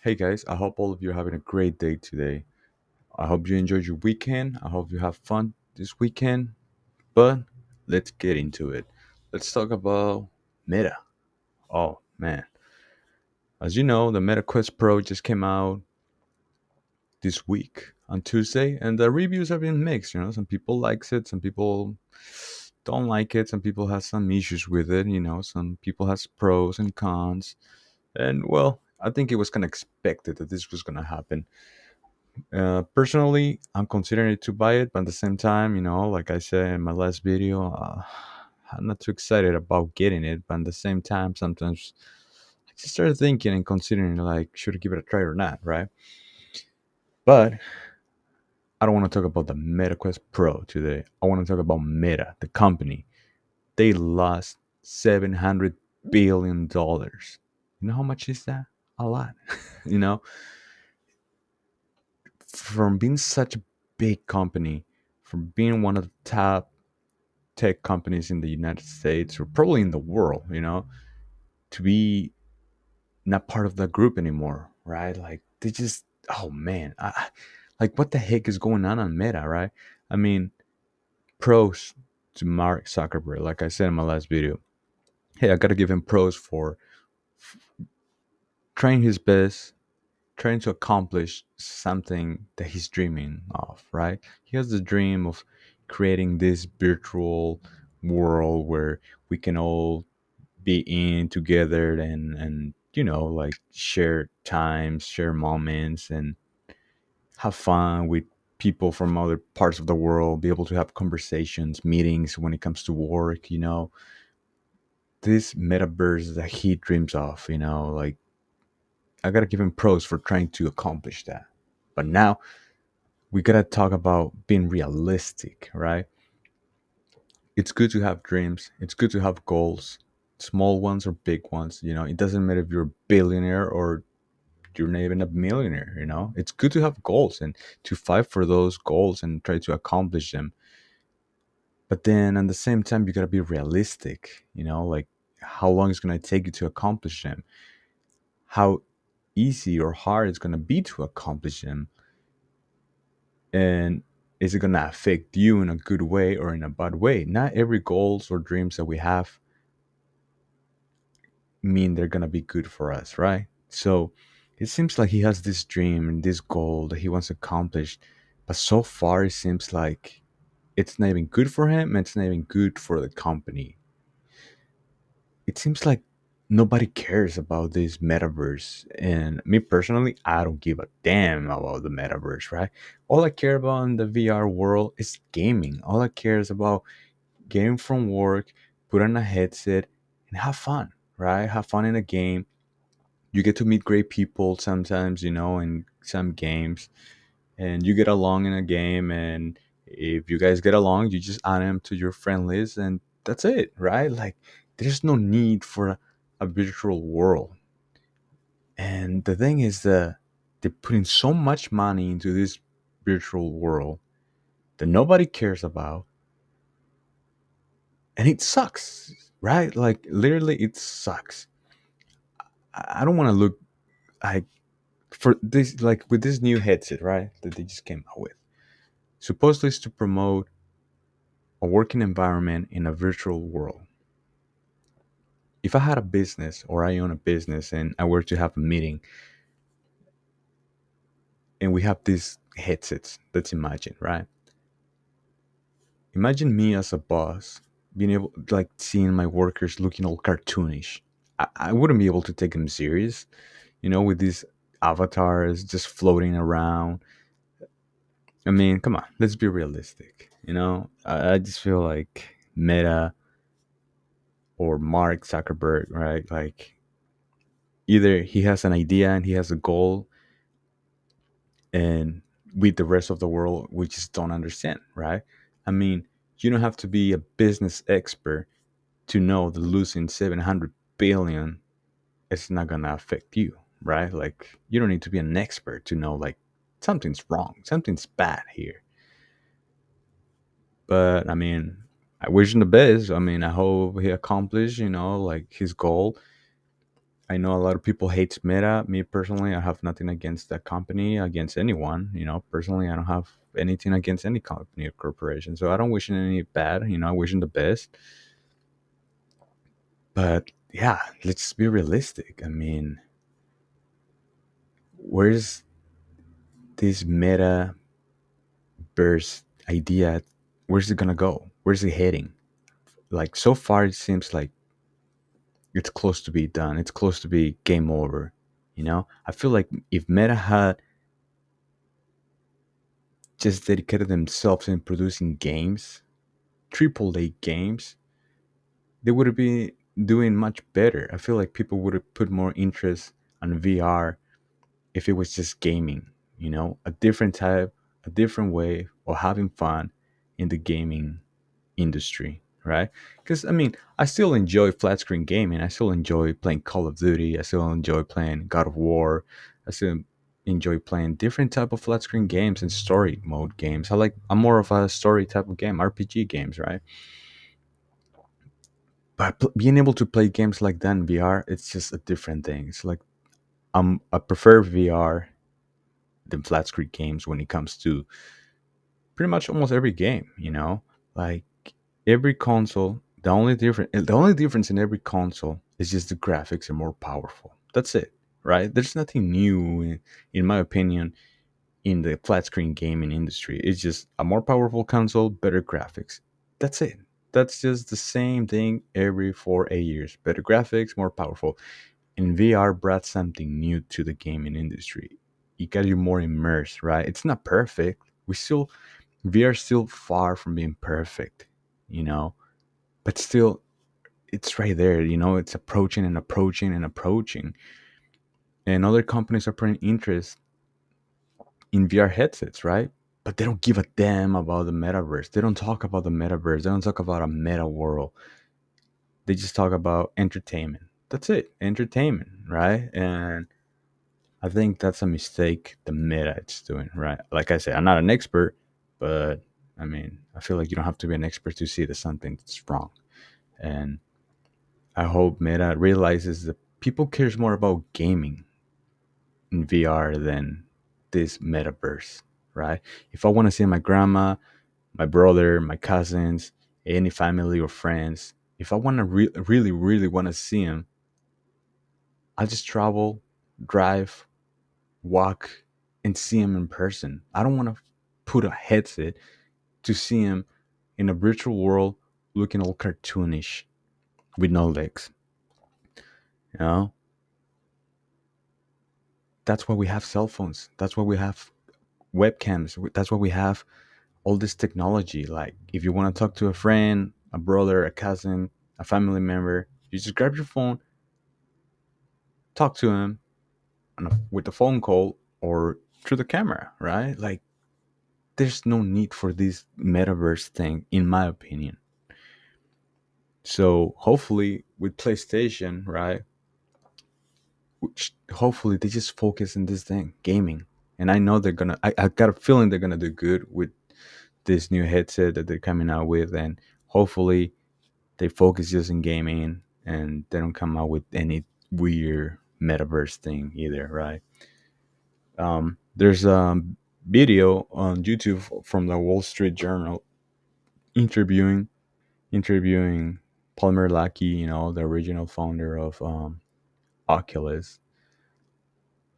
Hey guys, I hope all of you are having a great day today. I hope you enjoyed your weekend. I hope you have fun this weekend. But let's get into it. Let's talk about Meta. Oh man, as you know, the Meta Quest Pro just came out this week on Tuesday, and the reviews have been mixed. Some people likes it, some people don't like it, some people have some issues with it. Some people has pros and cons, and well, I think it was kind of expected that this was gonna happen. Personally, I'm considering it to buy it, but at the same time, like I said in my last video, I'm not too excited about getting it. But at the same time, sometimes I just started thinking and considering, like, should I give it a try or not, right? But I don't want to talk about the MetaQuest Pro today. I want to talk about Meta, the company. They lost $700 billion. You know how much is that? A lot. you know, from being such a big company, from being one of the top tech companies in the United States or probably in the world, to be not part of the group anymore, right? Like they just, oh man, like what the heck is going on Meta, right? I mean, pros to Mark Zuckerberg, like I said in my last video. Hey, I gotta give him pros for trying his best, trying to accomplish something that he's dreaming of, right? He has the dream of creating this virtual world where we can all be in together and like share times, share moments, and have fun with people from other parts of the world, be able to have conversations, meetings when it comes to work. This metaverse that he dreams of, like I gotta give him pros for trying to accomplish that. But now we gotta talk about being realistic, right? It's good to have dreams, it's good to have goals, small ones or big ones. It doesn't matter if you're a billionaire or you're not even a millionaire. It's good to have goals and to fight for those goals and try to accomplish them. But then at the same time, you gotta be realistic. Like how long it's gonna take you to accomplish them, how easy or hard it's gonna be to accomplish them, and is it gonna affect you in a good way or in a bad way? Not every goals or dreams that we have mean they're gonna be good for us, right? So it seems like he has this dream and this goal that he wants to accomplish, but so far it seems like it's not even good for him and it's not even good for the company. It seems like nobody cares about this metaverse, and me personally, I don't give a damn about the metaverse, right? All I care about in the VR world is gaming. All I care is about getting from work, put on a headset, and have fun, right? Have fun in a game. You get to meet great people sometimes, in some games, and you get along in a game. And if you guys get along, you just add them to your friend list, and that's it, right? Like, there's no need for a virtual world. And the thing is that they're putting so much money into this virtual world that nobody cares about, and it sucks, right? Like, literally, it sucks. I don't want to look like for this, like with this new headset, right? That they just came out with. Supposedly, it's to promote a working environment in a virtual world. If I had a business or I own a business and I were to have a meeting and we have these headsets, let's imagine, right? Imagine me as a boss being able, like, seeing my workers looking all cartoonish. I wouldn't be able to take them serious, with these avatars just floating around. I mean, come on, let's be realistic. I just feel like Meta or Mark Zuckerberg, right? Like, either he has an idea and he has a goal, and with the rest of the world, we just don't understand, right? I mean, you don't have to be a business expert to know that losing 700 billion is not gonna affect you, right? Like, you don't need to be an expert to know, like, something's wrong, something's bad here. But I mean, I wish him the best. I mean, I hope he accomplished, like, his goal. I know a lot of people hate Meta. Me personally, I have nothing against that company, against anyone. Personally, I don't have anything against any company or corporation. So I don't wish any bad. I wish them the best. But yeah, let's be realistic. I mean, where's this metaverse idea? Where's it gonna go? Where's it heading? Like so far, it seems like it's close to be done. It's close to be game over. I feel like if Meta had just dedicated themselves in producing games, AAA games, they would have been doing much better. I feel like people would have put more interest on VR if it was just gaming, a different type, a different way of having fun in the gaming industry, right? Because I mean, I still enjoy flat screen gaming. I still enjoy playing Call of Duty. I still enjoy playing God of War. I still enjoy playing different type of flat screen games and story mode games. I'm more of a story type of game, RPG games, right? But being able to play games like that in VR, it's just a different thing. It's like I prefer VR than flat screen games when it comes to pretty much almost every game. Like every console, the only difference in every console is just the graphics are more powerful. That's it, right? There's nothing new, in my opinion, in the flat screen gaming industry. It's just a more powerful console, better graphics. That's it. That's just the same thing every 4 8 years. Better graphics, more powerful. And VR brought something new to the gaming industry. It got you more immersed, right? It's not perfect. VR is still far from being perfect, you know, but still, it's right there. It's approaching and approaching and approaching. And other companies are putting interest in VR headsets, right? But they don't give a damn about the metaverse. They don't talk about the metaverse. They don't talk about a meta world. They just talk about entertainment. That's it, entertainment, right? And I think that's a mistake the meta is doing, right? Like I said, I'm not an expert, but I mean, I feel like you don't have to be an expert to see that something's wrong. And I hope Meta realizes that people cares more about gaming in VR than this metaverse, right? If I want to see my grandma, my brother, my cousins, any family or friends, if I want to really, really want to see them, I'll just travel, drive, walk, and see them in person. I don't want to put a headset to see them in a virtual world looking all cartoonish with no legs. You know, that's why we have cell phones. That's why we have webcams. That's why we have all this technology. Like, if you want to talk to a friend, a brother, a cousin, a family member, you just grab your phone, talk to him with a phone call or through the camera, right? Like, there's no need for this metaverse thing, in my opinion. So hopefully with PlayStation, right? Which hopefully they just focus on this thing, gaming. And I know they're gonna. I got a feeling they're gonna do good with this new headset that they're coming out with, and hopefully they focus just in gaming and they don't come out with any weird metaverse thing either, right? There's a video on YouTube from the Wall Street Journal interviewing interviewing Palmer Luckey, the original founder of Oculus,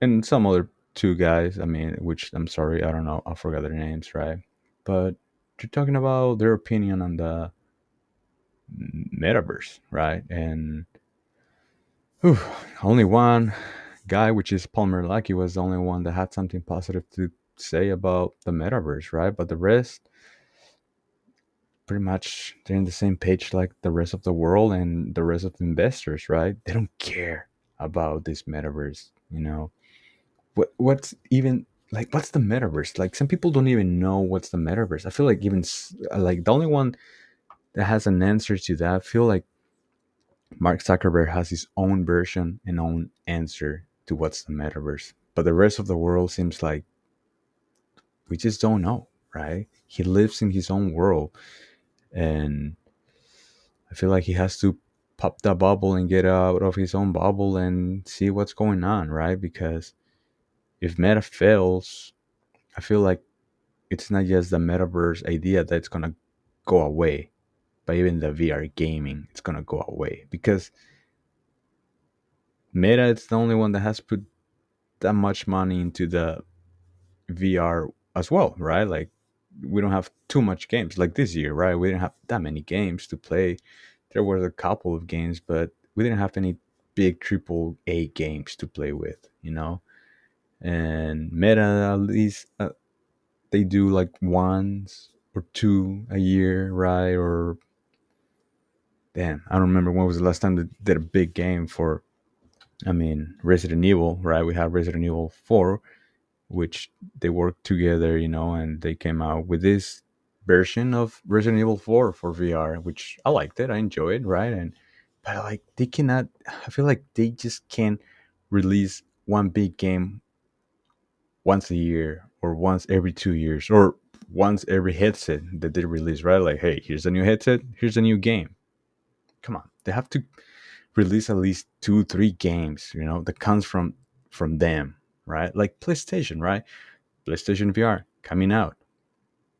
and some other two guys. I mean, which I'm sorry, I don't know, I forgot their names, right? But you're talking about their opinion on the metaverse, right? And whew, only one guy, which is Palmer Luckey, was the only one that had something positive to say about the metaverse, right? But the rest, pretty much, they're in the same page like the rest of the world and the rest of the investors, right? They don't care about this metaverse, what's even like what's the metaverse? Like, some people don't even know what's the metaverse. I feel like even like the only one that has an answer to that, I feel like Mark Zuckerberg has his own version and own answer to what's the metaverse. But the rest of the world seems like we just don't know, right? He lives in his own world, and I feel like he has to pop the bubble and get out of his own bubble and see what's going on, right? Because if Meta fails, I feel like it's not just the metaverse idea that's gonna go away, but even the VR gaming, it's gonna go away because Meta is the only one that has put that much money into the VR as well, right? Like we don't have too much games like this year, right? We didn't have that many games to play. There was a couple of games, but we didn't have any big triple A games to play with, you know. And Meta, at least, they do like once or two a year, right? Or damn, I don't remember when was the last time they did a big game for. I mean, Resident Evil, right? We have Resident Evil 4, which they worked together, you know, and they came out with this version of Resident Evil 4 for VR, which I liked it. I enjoyed, right? And but like they cannot. I feel like they just can't release one big game once a year or once every 2 years or once every headset that they release, right? Like, hey, here's a new headset, here's a new game. Come on, they have to release at least two, three games, you know, that comes from them, right? Like PlayStation, right? PlayStation VR coming out.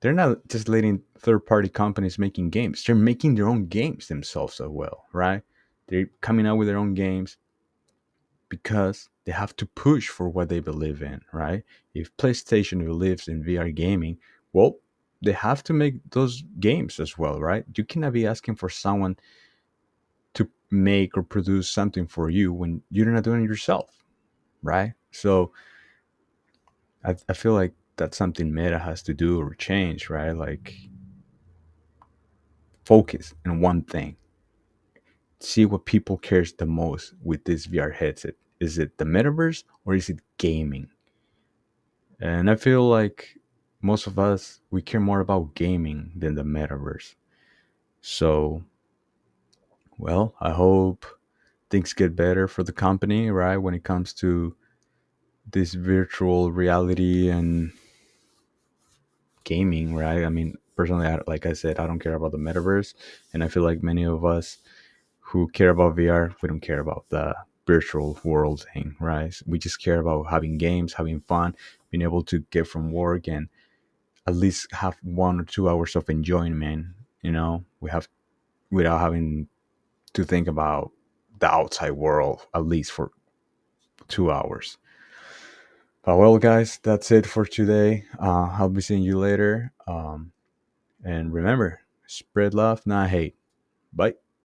They're not just letting third party companies making games. They're making their own games themselves as well, right? They're coming out with their own games because they have to push for what they believe in, right? If PlayStation believes in VR gaming, well, they have to make those games as well, right? You cannot be asking for someone to make or produce something for you when you're not doing it yourself, right? So I feel like that's something Meta has to do or change, right? Like focus on one thing. See what people cares the most with this VR headset. Is it the metaverse or is it gaming? And I feel like most of us we care more about gaming than the metaverse. So, well, I hope things get better for the company, right? When it comes to this virtual reality and gaming, right? I mean, personally, like I said, I don't care about the metaverse, and I feel like many of us who care about VR, we don't care about the virtual world thing, right? We just care about having games, having fun, being able to get from work and at least have 1 or 2 hours of enjoyment, you know, we have without having to think about the outside world at least for 2 hours. But well, guys, that's it for today. I'll be seeing you later. And remember, spread love, not hate. Bye.